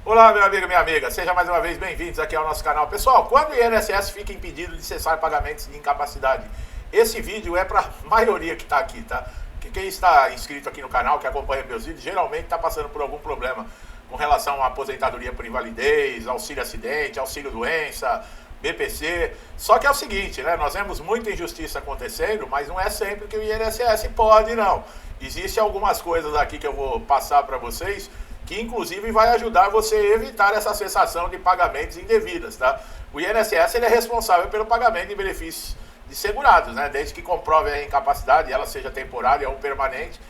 Olá, meu amigo, minha amiga, sejam mais uma vez bem-vindos aqui ao nosso canal. Pessoal, quando o INSS fica impedido de cessar pagamentos de incapacidade, esse vídeo é para a maioria que está aqui, tá? Que quem está inscrito aqui no canal, que acompanha meus vídeos, geralmente está passando por algum problema com relação à aposentadoria por invalidez, auxílio acidente, auxílio doença, BPC. Só que é o seguinte, né? Nós vemos muita injustiça acontecendo, mas não é sempre que o INSS pode, não. Existem algumas coisas aqui que eu vou passar para vocês que inclusive vai ajudar você a evitar essa cessação de pagamentos indevidos, tá? O INSS ele é responsável pelo pagamento de benefícios de segurados, né? Desde que comprove a incapacidade, ela seja temporária ou permanente.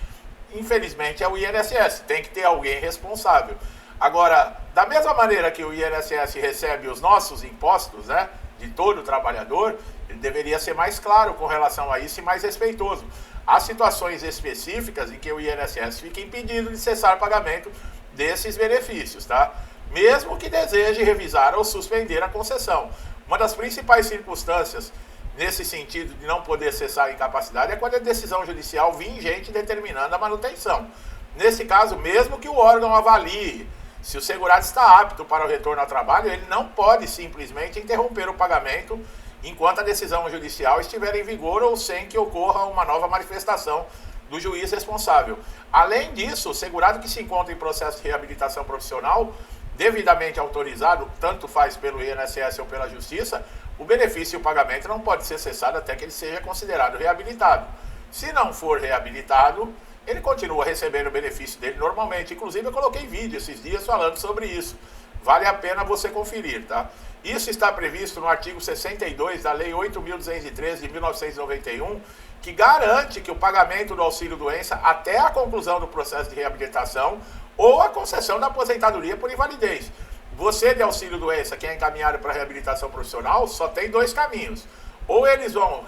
Infelizmente é o INSS, tem que ter alguém responsável. Agora, da mesma maneira que o INSS recebe os nossos impostos, né, de todo trabalhador, ele deveria ser mais claro com relação a isso e mais respeitoso. Há situações específicas em que o INSS fica impedido de cessar pagamento desses benefícios, tá? Mesmo que deseje revisar ou suspender a concessão. Uma das principais circunstâncias nesse sentido de não poder cessar a incapacidade é quando a decisão judicial vigente determinando a manutenção. Nesse caso, mesmo que o órgão avalie se o segurado está apto para o retorno ao trabalho, ele não pode simplesmente interromper o pagamento enquanto a decisão judicial estiver em vigor ou sem que ocorra uma nova manifestação do juiz responsável. Além disso, o segurado que se encontra em processo de reabilitação profissional, devidamente autorizado, tanto faz pelo INSS ou pela Justiça, o benefício e o pagamento não pode ser cessado até que ele seja considerado reabilitado. Se não for reabilitado, ele continua recebendo o benefício dele normalmente. Inclusive, eu coloquei vídeo esses dias falando sobre isso. Vale a pena você conferir, tá? Isso está previsto no artigo 62 da Lei 8.213 de 1991, que garante que o pagamento do auxílio-doença até a conclusão do processo de reabilitação ou a concessão da aposentadoria por invalidez. Você de auxílio-doença, que é encaminhado para reabilitação profissional, só tem dois caminhos. Ou eles vão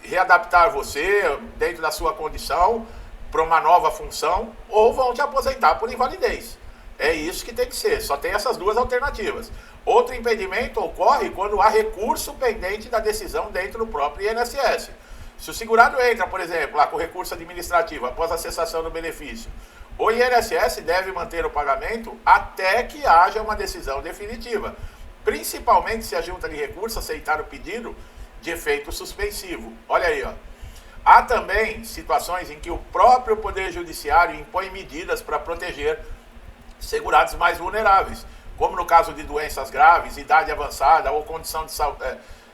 readaptar você dentro da sua condição para uma nova função, ou vão te aposentar por invalidez. É isso que tem que ser, só tem essas duas alternativas. Outro impedimento ocorre quando há recurso pendente da decisão dentro do próprio INSS. Se o segurado entra, por exemplo, lá com recurso administrativo após a cessação do benefício, o INSS deve manter o pagamento até que haja uma decisão definitiva, principalmente se a junta de recurso aceitar o pedido de efeito suspensivo. Olha aí, ó. Há também situações em que o próprio Poder Judiciário impõe medidas para proteger segurados mais vulneráveis, como no caso de doenças graves, idade avançada ou condição de saúde,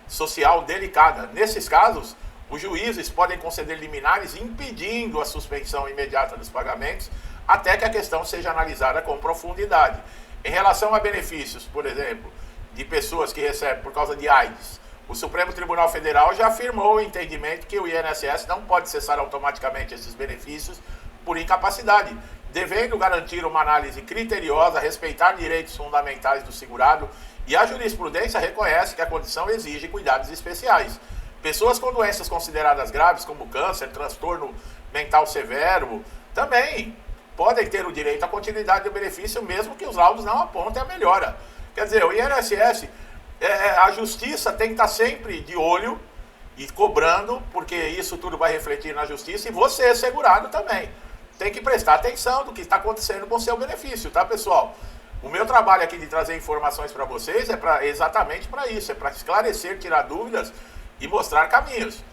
social delicada. Nesses casos, os juízes podem conceder liminares impedindo a suspensão imediata dos pagamentos até que a questão seja analisada com profundidade. Em relação a benefícios, por exemplo, de pessoas que recebem por causa de AIDS, o Supremo Tribunal Federal já afirmou o entendimento que o INSS não pode cessar automaticamente esses benefícios por incapacidade, devendo garantir uma análise criteriosa, respeitar direitos fundamentais do segurado, e a jurisprudência reconhece que a condição exige cuidados especiais. Pessoas com doenças consideradas graves, como câncer, transtorno mental severo, também podem ter o direito à continuidade do benefício, mesmo que os laudos não apontem a melhora. Quer dizer, o INSS, a justiça tem que estar sempre de olho e cobrando, porque isso tudo vai refletir na justiça, e você, segurado, também tem que prestar atenção do que está acontecendo com o seu benefício, tá, pessoal? O meu trabalho aqui de trazer informações para vocês é exatamente para isso, é para esclarecer, tirar dúvidas e mostrar caminhos.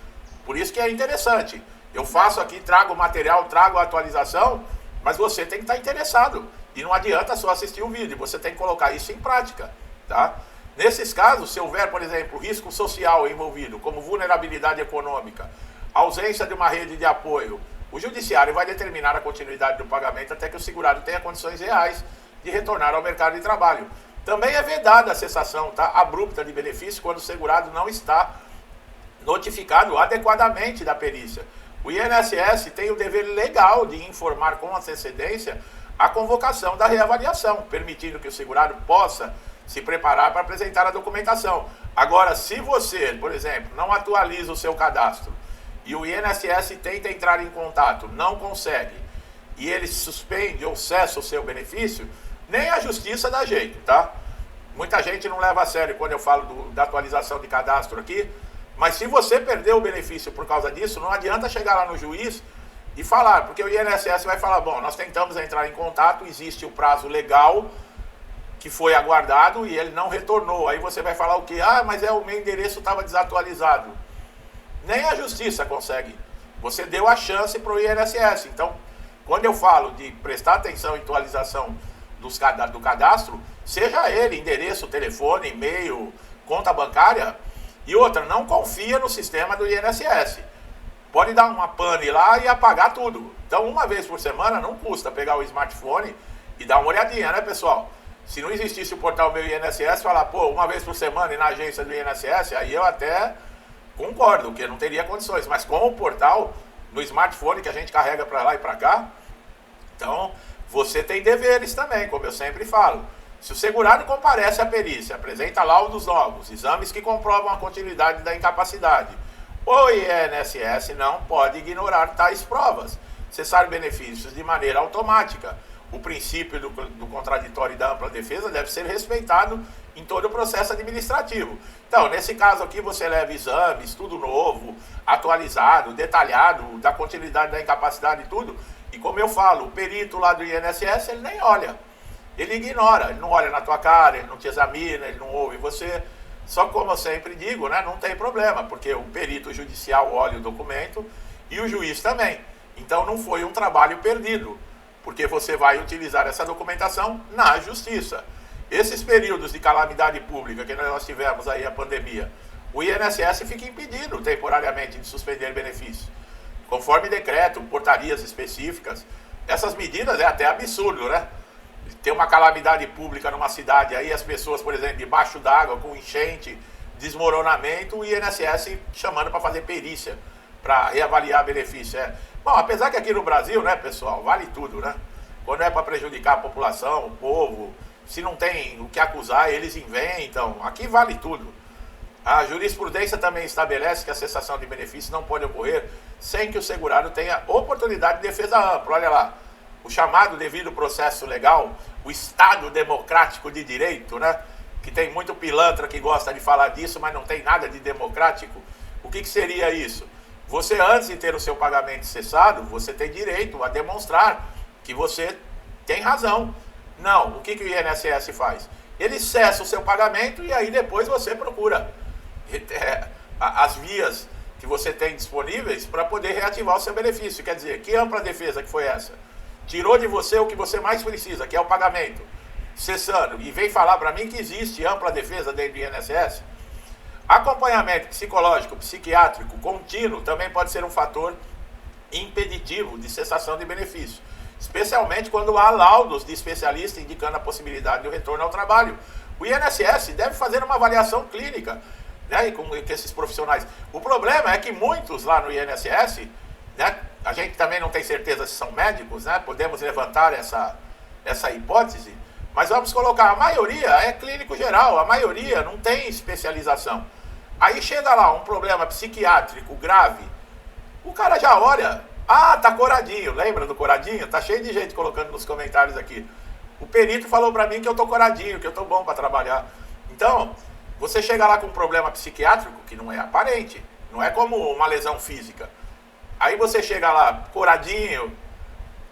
Por isso que é interessante. Eu faço aqui, trago material, trago a atualização, mas você tem que estar interessado. E não adianta só assistir o vídeo, você tem que colocar isso em prática, tá? Nesses casos, se houver, por exemplo, risco social envolvido, como vulnerabilidade econômica, ausência de uma rede de apoio, o judiciário vai determinar a continuidade do pagamento até que o segurado tenha condições reais de retornar ao mercado de trabalho. Também é vedada a cessação, tá, abrupta de benefício quando o segurado não está notificado adequadamente da perícia. O INSS tem o dever legal de informar com antecedência a convocação da reavaliação, permitindo que o segurado possa se preparar para apresentar a documentação. Agora, se você, por exemplo, não atualiza o seu cadastro e o INSS tenta entrar em contato, não consegue, e ele suspende ou cessa o seu benefício, nem a justiça dá jeito, tá? Muita gente não leva a sério quando eu falo da atualização de cadastro aqui, mas se você perdeu o benefício por causa disso, não adianta chegar lá no juiz e falar, porque o INSS vai falar, bom, nós tentamos entrar em contato, existe o prazo legal que foi aguardado e ele não retornou. Aí você vai falar o quê? Ah, mas o meu endereço estava desatualizado. Nem a justiça consegue. Você deu a chance para o INSS. Então, quando eu falo de prestar atenção em atualização do cadastro, seja ele endereço, telefone, e-mail, conta bancária, e outra, não confia no sistema do INSS. Pode dar uma pane lá e apagar tudo. Então, uma vez por semana não custa pegar o smartphone e dar uma olhadinha, né, pessoal? Se não existisse o portal Meu INSS, falar, pô, uma vez por semana ir na agência do INSS, aí eu até concordo, que não teria condições. Mas com o portal, no smartphone que a gente carrega para lá e para cá, então você tem deveres também, como eu sempre falo. Se o segurado comparece à perícia, apresenta laudos novos, exames que comprovam a continuidade da incapacidade, o INSS não pode ignorar tais provas, cessar benefícios de maneira automática. O princípio do contraditório e da ampla defesa deve ser respeitado em todo o processo administrativo. Então, nesse caso aqui, você leva exames, tudo novo, atualizado, detalhado, da continuidade da incapacidade e tudo. E como eu falo, o perito lá do INSS, ele nem olha. Ele ignora, ele não olha na tua cara, ele não te examina, ele não ouve você. Só que, como eu sempre digo, né, não tem problema, porque o perito judicial olha o documento e o juiz também. Então, não foi um trabalho perdido, porque você vai utilizar essa documentação na justiça. Esses períodos de calamidade pública que nós tivemos aí, a pandemia, o INSS fica impedido temporariamente de suspender benefícios. Conforme decreto, portarias específicas, essas medidas é até absurdo, né? Tem uma calamidade pública numa cidade, aí as pessoas, por exemplo, debaixo d'água, com enchente, desmoronamento, o INSS chamando para fazer perícia, para reavaliar benefício. Bom, apesar que aqui no Brasil, né, pessoal, vale tudo, né? Quando é para prejudicar a população, o povo, se não tem o que acusar, eles inventam. Aqui vale tudo. A jurisprudência também estabelece que a cessação de benefícios não pode ocorrer sem que o segurado tenha oportunidade de defesa ampla. Olha lá, o chamado devido processo legal, o Estado democrático de direito, né? Que tem muito pilantra que gosta de falar disso, mas não tem nada de democrático. O que seria isso? Você, antes de ter o seu pagamento cessado, você tem direito a demonstrar que você tem razão. Não, o que o INSS faz? Ele cessa o seu pagamento e aí depois você procura as vias que você tem disponíveis para poder reativar o seu benefício. Quer dizer, que ampla defesa que foi essa? Tirou de você o que você mais precisa, que é o pagamento, cessando, e vem falar para mim que existe ampla defesa dentro do INSS? Acompanhamento psicológico, psiquiátrico, contínuo, também pode ser um fator impeditivo de cessação de benefício, especialmente quando há laudos de especialista indicando a possibilidade do retorno ao trabalho. O INSS deve fazer uma avaliação clínica, né, com esses profissionais. O problema é que muitos lá no INSS, né, a gente também não tem certeza se são médicos, né, podemos levantar essa hipótese, mas vamos colocar, a maioria é clínico geral, a maioria não tem especialização. Aí chega lá um problema psiquiátrico grave, o cara já olha, tá coradinho, lembra do coradinho? Tá cheio de gente colocando nos comentários aqui. O perito falou pra mim que eu tô coradinho, que eu tô bom pra trabalhar. Então, você chega lá com um problema psiquiátrico que não é aparente, não é como uma lesão física. Aí você chega lá coradinho,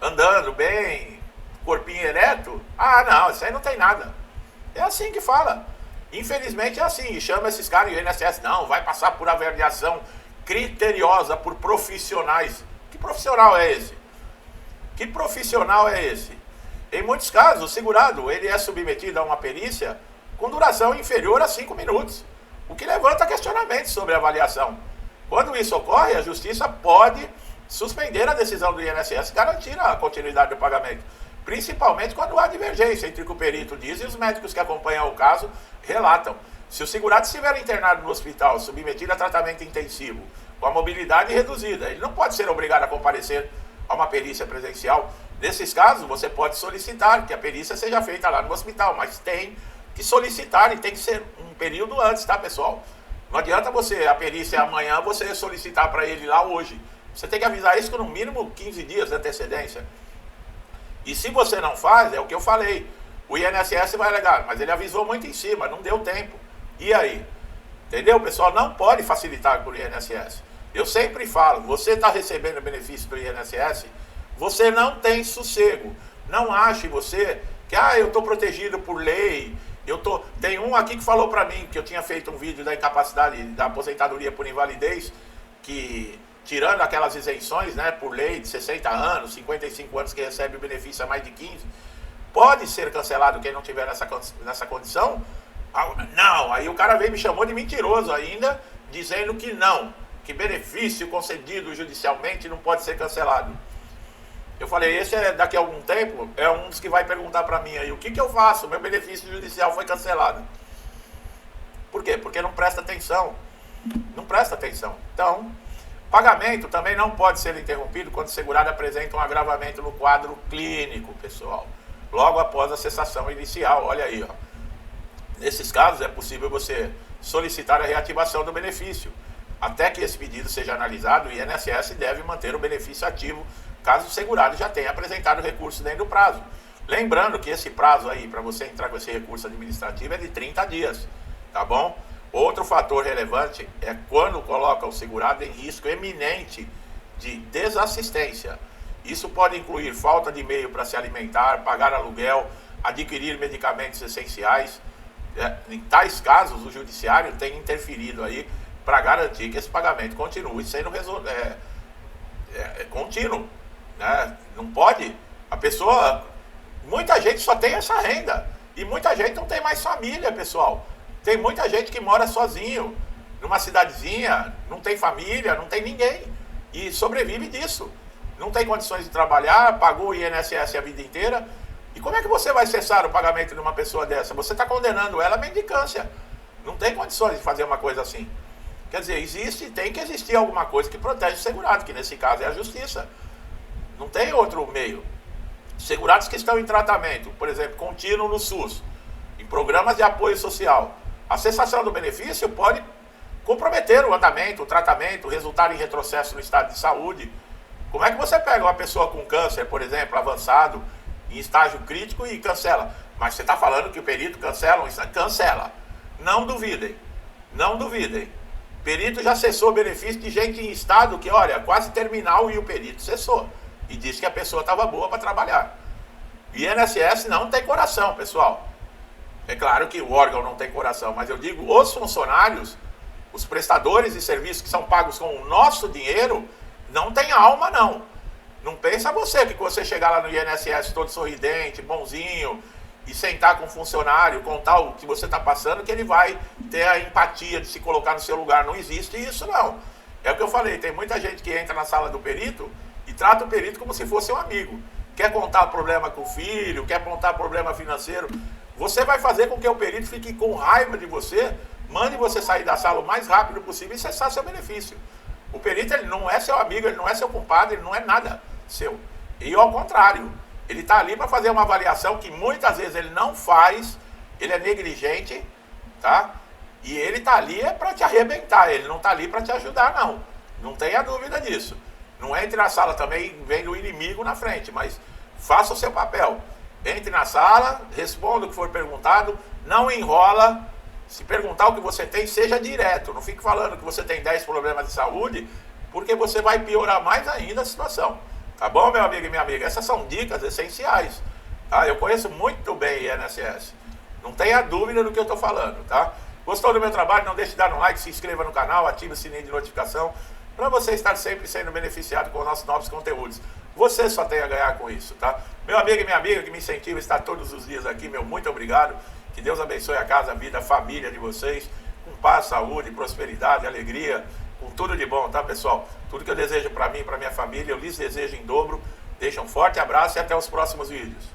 andando bem, corpinho ereto, não, isso aí não tem nada. É assim que fala. Infelizmente é assim, e chama esses caras e o INSS, não, vai passar por avaliação criteriosa por profissionais. Que profissional é esse? Que profissional é esse? Em muitos casos, o segurado, ele é submetido a uma perícia com duração inferior a 5 minutos, o que levanta questionamentos sobre a avaliação. Quando isso ocorre, a justiça pode suspender a decisão do INSS e garantir a continuidade do pagamento, principalmente quando há divergência entre o que o perito diz e os médicos que acompanham o caso relatam. Se o segurado estiver internado no hospital, submetido a tratamento intensivo, com a mobilidade reduzida, ele não pode ser obrigado a comparecer a uma perícia presencial. Nesses casos, você pode solicitar que a perícia seja feita lá no hospital, mas tem que solicitar e tem que ser um período antes, tá, pessoal? Não adianta a perícia amanhã, você solicitar para ele lá hoje. Você tem que avisar isso com no mínimo 15 dias de antecedência. E se você não faz, é o que eu falei, o INSS vai alegar, mas ele avisou muito em cima, não deu tempo. E aí? Entendeu, pessoal? Não pode facilitar por INSS. Eu sempre falo, você está recebendo benefício do INSS, você não tem sossego. Não ache você que eu estou protegido por lei, tem um aqui que falou para mim que eu tinha feito um vídeo da incapacidade, da aposentadoria por invalidez, que tirando aquelas isenções, né, por lei de 60 anos, 55 anos que recebe o benefício a mais de 15, pode ser cancelado quem não tiver nessa condição? Não, aí o cara veio e me chamou de mentiroso ainda, dizendo que não, que benefício concedido judicialmente não pode ser cancelado. Eu falei, esse daqui a algum tempo é um dos que vai perguntar para mim aí, o que eu faço? Meu benefício judicial foi cancelado. Por quê? Porque não presta atenção. Não presta atenção. Então, pagamento também não pode ser interrompido quando o segurado apresenta um agravamento no quadro clínico, pessoal. Logo após a cessação inicial, olha aí, ó. Nesses casos é possível você solicitar a reativação do benefício. Até que esse pedido seja analisado, o INSS deve manter o benefício ativo caso o segurado já tenha apresentado o recurso dentro do prazo. Lembrando que esse prazo aí, para você entrar com esse recurso administrativo, é de 30 dias, tá bom? Outro fator relevante é quando coloca o segurado em risco eminente de desassistência. Isso pode incluir falta de meio para se alimentar, pagar aluguel, adquirir medicamentos essenciais. Em tais casos, o judiciário tem interferido aí para garantir que esse pagamento continue sendo contínuo, né? Não pode, muita gente só tem essa renda, e muita gente não tem mais família, pessoal. Tem muita gente que mora sozinho, numa cidadezinha, não tem família, não tem ninguém, e sobrevive disso. Não tem condições de trabalhar, pagou o INSS a vida inteira. E como é que você vai cessar o pagamento de uma pessoa dessa? Você está condenando ela à mendicância. Não tem condições de fazer uma coisa assim. Quer dizer, tem que existir alguma coisa que protege o segurado, que nesse caso é a justiça. Não tem outro meio. Segurados que estão em tratamento, por exemplo, contínuo no SUS, em programas de apoio social, a cessação do benefício pode comprometer o andamento, o tratamento, resultar em retrocesso no estado de saúde. Como é que você pega uma pessoa com câncer, por exemplo, avançado, em estágio crítico e cancela? Mas você está falando que o perito cancela? Cancela. Não duvidem. Não duvidem. O perito já cessou o benefício de gente em estado que, olha, quase terminal, e o perito cessou. E disse que a pessoa estava boa para trabalhar. E INSS não tem coração, pessoal. É claro que o órgão não tem coração, mas eu digo, os funcionários, os prestadores de serviços que são pagos com o nosso dinheiro, não tem alma, não. Não pensa você que você chegar lá no INSS todo sorridente, bonzinho, e sentar com o funcionário, contar o que você está passando, que ele vai ter a empatia de se colocar no seu lugar. Não existe isso, não. É o que eu falei, tem muita gente que entra na sala do perito e trata o perito como se fosse um amigo. Quer contar problema com o filho, quer contar problema financeiro. Você vai fazer com que o perito fique com raiva de você, mande você sair da sala o mais rápido possível e cessar seu benefício. O perito, ele não é seu amigo, ele não é seu compadre, ele não é nada seu. E ao contrário, ele está ali para fazer uma avaliação que muitas vezes ele não faz, ele é negligente, tá? E ele está ali para te arrebentar, ele não está ali para te ajudar, não. Não tenha dúvida disso. Não entre na sala também vendo o inimigo na frente, mas faça o seu papel. Entre na sala, responda o que for perguntado, não enrola. Se perguntar o que você tem, seja direto. Não fique falando que você tem 10 problemas de saúde, porque você vai piorar mais ainda a situação. Tá bom, meu amigo e minha amiga? Essas são dicas essenciais. Tá? Eu conheço muito bem o INSS. Não tenha dúvida do que eu estou falando, tá? Gostou do meu trabalho? Não deixe de dar um like, se inscreva no canal, ative o sininho de notificação, para você estar sempre sendo beneficiado com os nossos novos conteúdos. Você só tem a ganhar com isso, tá? Meu amigo e minha amiga que me incentiva a estar todos os dias aqui, meu muito obrigado. Que Deus abençoe a casa, a vida, a família de vocês, com paz, saúde, prosperidade, alegria, com tudo de bom, tá, pessoal? Tudo que eu desejo para mim e para minha família, eu lhes desejo em dobro. Deixa um forte abraço e até os próximos vídeos.